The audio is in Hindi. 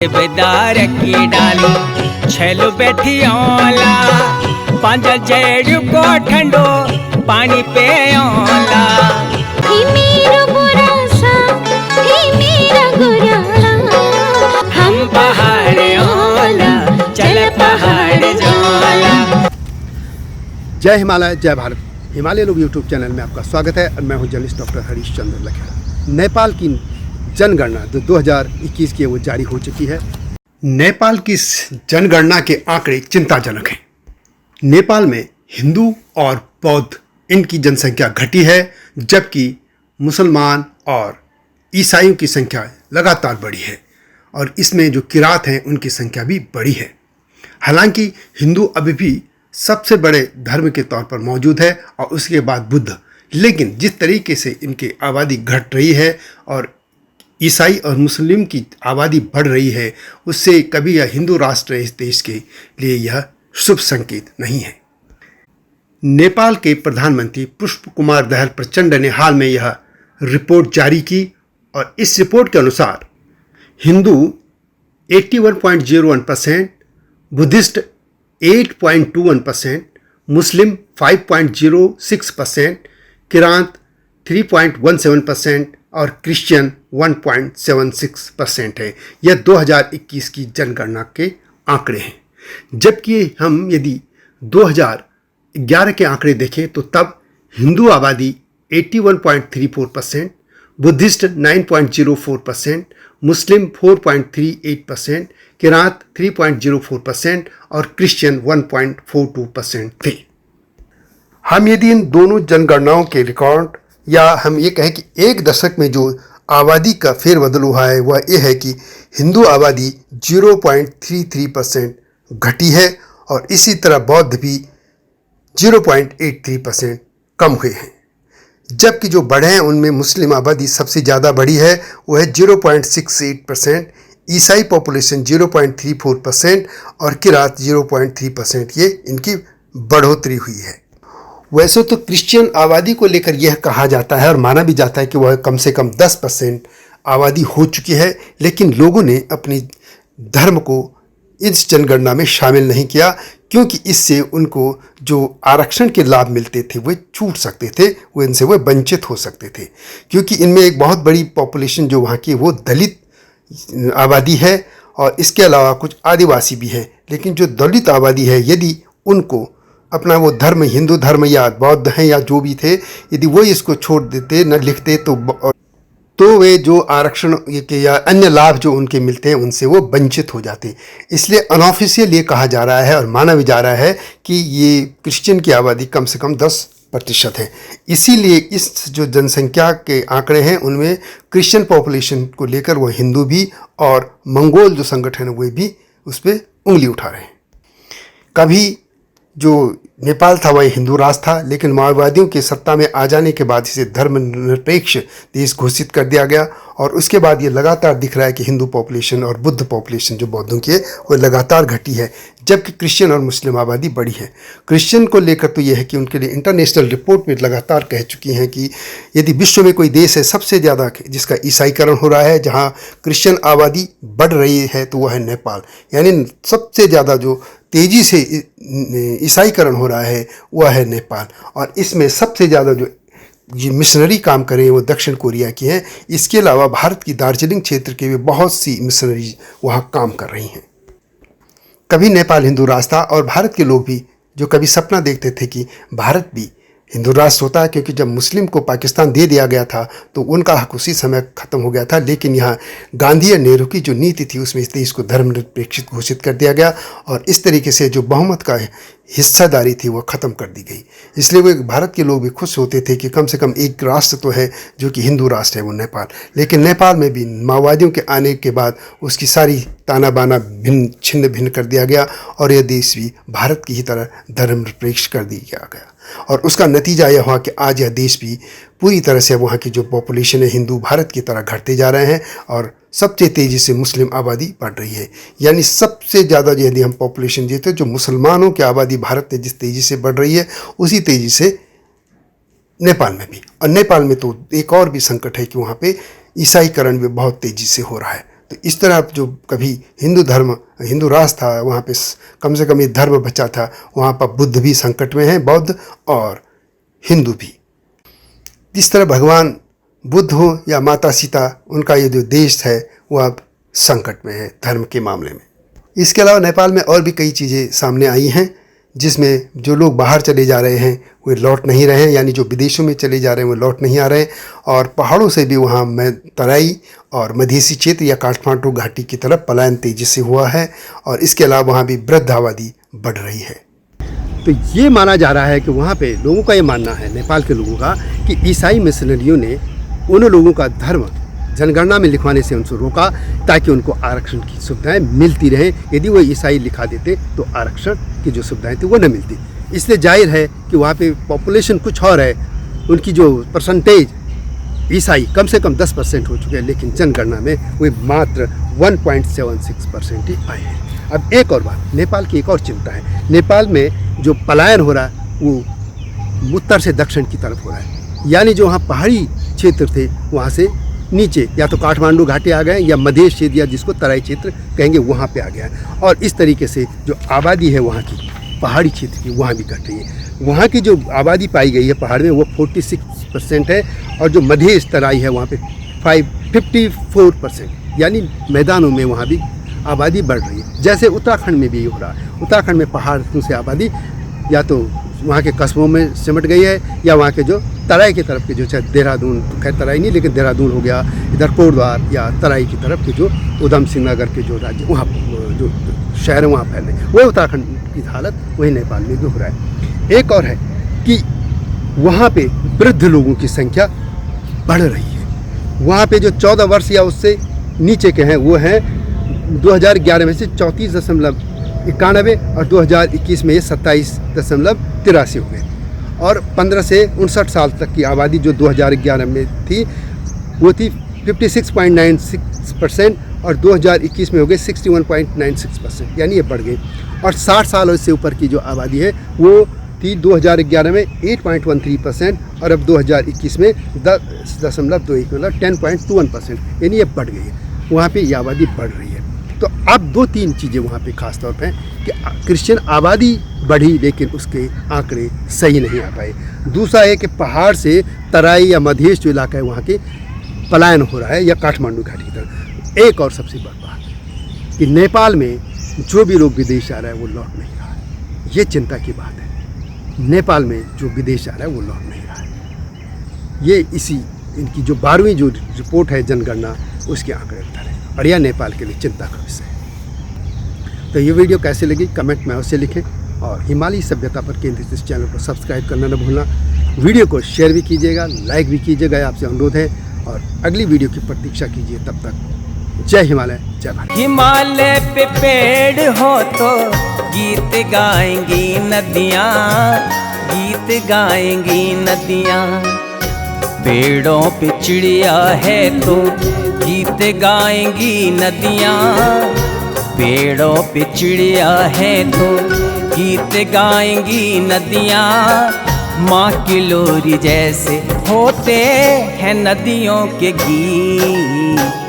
बेदार की डाली छेलो बैठी ओला पांच जेड़ को ठंडो पानी पे ओला ही मेरा बुरा सा ही मेरा गुरा हम पहाड़ ओला चल पहाड़ जोला। जय हिमालय जय भारत। हिमालय लोग यूट्यूब चैनल में आपका स्वागत है और मैं हूं जर्नलिस्ट डॉक्टर हरीश चंद्र लखेड़ा। नेपाल की जनगणना जो 2021 की वो जारी हो चुकी है। नेपाल की इस जनगणना के आंकड़े चिंताजनक हैं। नेपाल में हिंदू और बौद्ध इनकी जनसंख्या घटी है, जबकि मुसलमान और ईसाइयों की संख्या लगातार बढ़ी है और इसमें जो किरात हैं उनकी संख्या भी बढ़ी है। हालांकि हिंदू अभी भी सबसे बड़े धर्म के तौर पर मौजूद है और उसके बाद बुद्ध, लेकिन जिस तरीके से इनकी आबादी घट रही है और ईसाई और मुस्लिम की आबादी बढ़ रही है, उससे कभी यह हिंदू राष्ट्र इस देश के लिए यह शुभ संकेत नहीं है। नेपाल के प्रधानमंत्री पुष्प कुमार दहल प्रचंड ने हाल में यह रिपोर्ट जारी की और इस रिपोर्ट के अनुसार हिंदू 81.01%, बुद्धिस्ट 8.21%, मुस्लिम 5.06%, किरांत 3.17% और क्रिश्चियन 1.76% है। यह 2021 की जनगणना के आंकड़े हैं। जबकि हम यदि 2011 के आंकड़े देखें तो तब हिंदू आबादी 81.34%, बुद्धिस्ट 9.04%, मुस्लिम 4.38%, किरात 3.04% और क्रिश्चियन 1.42% थे। हम यदि इन दोनों जनगणनाओं के रिकॉर्ड या हम ये कहें कि एक दशक में जो आबादी का फेरबदल हुआ है वह यह है कि हिंदू आबादी 0.33% घटी है और इसी तरह बौद्ध भी 0.83% कम हुए हैं। जबकि जो बढ़े हैं उनमें मुस्लिम आबादी सबसे ज़्यादा बढ़ी है, वह है 0.68%, ईसाई पॉपुलेशन 0.34% और किरात 0.3%। ये इनकी बढ़ोतरी हुई है। वैसे तो क्रिश्चियन आबादी को लेकर यह कहा जाता है और माना भी जाता है कि वह कम से कम 10% आबादी हो चुकी है, लेकिन लोगों ने अपनी धर्म को इस जनगणना में शामिल नहीं किया क्योंकि इससे उनको जो आरक्षण के लाभ मिलते थे वे छूट सकते थे, वो इनसे वे वंचित हो सकते थे। क्योंकि इनमें एक बहुत बड़ी पॉपुलेशन जो वहाँ की वो दलित आबादी है और इसके अलावा कुछ आदिवासी भी है। लेकिन जो दलित आबादी है, यदि उनको अपना वो धर्म हिंदू धर्म या बौद्ध हैं या जो भी थे, यदि वो इसको छोड़ देते न लिखते तो वे जो आरक्षण के या अन्य लाभ जो उनके मिलते हैं उनसे वो वंचित हो जाते। इसलिए अनऑफिशियल ये कहा जा रहा है और माना भी जा रहा है कि ये क्रिश्चियन की आबादी कम से कम 10% है। इसीलिए इस जो जनसंख्या के आंकड़े हैं उनमें क्रिश्चियन पॉपुलेशन को लेकर वो हिंदू भी और मंगोल जो संगठन है वे भी उस पर उंगली उठा रहे हैं। कभी जो नेपाल था वह हिंदू राष्ट्र था, लेकिन माओवादियों के सत्ता में आ जाने के बाद इसे धर्मनिरपेक्ष देश घोषित कर दिया गया और उसके बाद ये लगातार दिख रहा है कि हिंदू पॉपुलेशन और बुद्ध पॉपुलेशन जो बौद्धों की है वो लगातार घटी है, जबकि क्रिश्चियन और मुस्लिम आबादी बढ़ी है। क्रिश्चियन को लेकर तो यह है कि उनके लिए इंटरनेशनल रिपोर्ट में लगातार कह चुकी हैं कि यदि विश्व में कोई देश है सबसे ज़्यादा जिसका ईसाईकरण हो रहा है, जहाँ क्रिश्चियन आबादी बढ़ रही है, तो वह है नेपाल। यानी सबसे ज़्यादा जो तेज़ी से ईसाईकरण हो रहा है वह है नेपाल और इसमें सबसे ज़्यादा जो ये मिशनरी काम कर रहे हैं वो दक्षिण कोरिया की हैं। इसके अलावा भारत की दार्जिलिंग क्षेत्र के भी बहुत सी मिशनरी वहाँ काम कर रही हैं। कभी नेपाल हिंदू राष्ट्र था और भारत के लोग भी जो कभी सपना देखते थे कि भारत भी हिंदू राष्ट्र होता है, क्योंकि जब मुस्लिम को पाकिस्तान दे दिया गया था तो उनका हक उसी समय ख़त्म हो गया था। लेकिन यहाँ गांधी और नेहरू की जो नीति थी उसमें इस देश को धर्मनिरपेक्ष घोषित कर दिया गया और इस तरीके से जो बहुमत का हिस्सादारी थी वो ख़त्म कर दी गई। इसलिए वो भारत के लोग भी खुश होते थे कि कम से कम एक राष्ट्र तो है जो कि हिंदू राष्ट्र है, वो नेपाल। लेकिन नेपाल में भी माओवादियों के आने के बाद उसकी सारी ताना बाना छिन्न भिन्न कर दिया गया और यह देश भी भारत की ही तरह धर्मनिरपेक्ष कर दिया गया और उसका नतीजा यह हुआ कि आज यह देश भी पूरी तरह से वहाँ की जो पॉपुलेशन है हिंदू भारत की तरह घटते जा रहे हैं और सबसे तेज़ी से मुस्लिम आबादी बढ़ रही है। यानी सबसे ज़्यादा यदि हम पॉपुलेशन देते जो मुसलमानों की आबादी भारत में जिस तेज़ी से बढ़ रही है उसी तेज़ी से नेपाल में भी। और नेपाल में तो एक और भी संकट है कि वहाँ पे ईसाईकरण भी बहुत तेज़ी से हो रहा है। तो इस तरह जो कभी हिंदू राष्ट्र था, वहाँ पे कम से कम ये धर्म बचा था, वहाँ पर बुद्ध भी संकट में हैं, बौद्ध और हिंदू भी। जिस तरह भगवान बुद्ध हो या माता सीता, उनका ये जो देश है वो अब संकट में है धर्म के मामले में। इसके अलावा नेपाल में और भी कई चीज़ें सामने आई हैं, जिसमें जो लोग बाहर चले जा रहे हैं वे लौट नहीं रहे हैं, यानी जो विदेशों में चले जा रहे हैं वो लौट नहीं आ रहे हैं, और पहाड़ों से भी वहाँ में तराई और मधेसी क्षेत्र या काठमांडू घाटी की तरफ पलायन तेजी से हुआ है, और इसके अलावा वहाँ भी वृद्ध आबादी बढ़ रही है। तो ये माना जा रहा है कि वहाँ पे लोगों का ये मानना है, नेपाल के लोगों का, कि ईसाई मिशनरियों ने उन लोगों का धर्म जनगणना में लिखवाने से उनको रोका, ताकि उनको आरक्षण की सुविधाएं मिलती रहें। यदि वो ईसाई लिखा देते तो आरक्षण की जो सुविधाएं थी वो न मिलती। इसलिए जाहिर है कि वहाँ पे पॉपुलेशन कुछ और है, उनकी जो परसेंटेज ईसाई कम से कम 10% हो चुके हैं, लेकिन जनगणना में वे मात्र 1.76% ही आए हैं। अब एक और बात, नेपाल की एक और चिंता है। नेपाल में जो पलायन हो रहा है वो उत्तर से दक्षिण की तरफ हो रहा है, यानी जो वहाँ पहाड़ी क्षेत्र थे वहाँ से नीचे या तो काठमांडू घाटी आ गए, या मधेश क्षेत्र या जिसको तराई क्षेत्र कहेंगे वहाँ पे आ गया है। और इस तरीके से जो आबादी है वहाँ की पहाड़ी क्षेत्र की, वहाँ भी घट रही है। वहाँ की जो आबादी पाई गई है पहाड़ में वो 46% है, और जो मधेश तराई है वहाँ पे 54%, यानी मैदानों में वहाँ भी आबादी बढ़ रही है। जैसे उत्तराखंड में भी हो रहा है। उत्तराखंड में पहाड़ों से आबादी या तो वहाँ के कस्बों में सिमट गई है, या वहाँ के जो तराई की तरफ के जो चाहे देहरादून, तो खैर तराई नहीं लेकिन देहरादून हो गया, इधर कोटद्वार या तराई की तरफ के जो उधम सिंह नगर के जो राज्य वहाँ जो शहर है वहाँ फैले, वो उत्तराखंड की हालत वही नेपाल में भी हो रहा है। एक और है कि वहाँ पे वृद्ध लोगों की संख्या बढ़ रही है। वहाँ पे जो 14 वर्ष या उससे नीचे के हैं वो हैं 2011 में से 34.91, और 2021 में ये 27.83 हो गए। और 15 से 59 साल तक की आबादी जो 2011 में थी वो थी 56.96%, और 2021 में हो गई 61.96%, यानी ये बढ़ गई। और 60 साल से ऊपर की जो आबादी है वो थी 2011 में 8.13%, और अब 2021 में 10.21 मतलब 10.21%, यानी ये बढ़ गई है। वहाँ पे ये आबादी बढ़ रही है। तो अब 2-3 चीज़ें वहाँ पे खास तौर पे हैं कि क्रिश्चियन आबादी बढ़ी, लेकिन उसके आंकड़े सही नहीं आ पाए। दूसरा है कि पहाड़ से तराई या मधेश जो इलाका है वहाँ के पलायन हो रहा है, या काठमांडू घाटी की तरफ। एक और सबसे बड़ी बात कि नेपाल में जो भी लोग विदेश जा रहा है वो लौट नहीं रहा है। ये चिंता की बात है। नेपाल में जो विदेश जा रहा है वो लौट नहीं रहा है। ये इनकी जो 12वीं जो रिपोर्ट है जनगणना, उसके आंकड़े बता रहे हैं, और यह नेपाल के लिए चिंता का विषय है। तो ये वीडियो कैसे लगी कमेंट में अवश्य लिखें, और हिमालयी सभ्यता पर केंद्रित इस चैनल को सब्सक्राइब करना न भूलना। वीडियो को शेयर भी कीजिएगा, लाइक भी कीजिएगा, आपसे अनुरोध है, और अगली वीडियो की प्रतीक्षा कीजिए। तब तक जय हिमालय, जय भारत। हिमालय पे पेड़ हो तो गीत गाएंगी नदियाँ, गीत गाएंगी नदियाँ। पेड़ों पे चिड़िया है तो गीत गाएंगी नदियाँ, पेड़ों पे चिड़िया है तो गीत गाएंगी नदियाँ। माँ की लोरी जैसे होते हैं नदियों के गीत।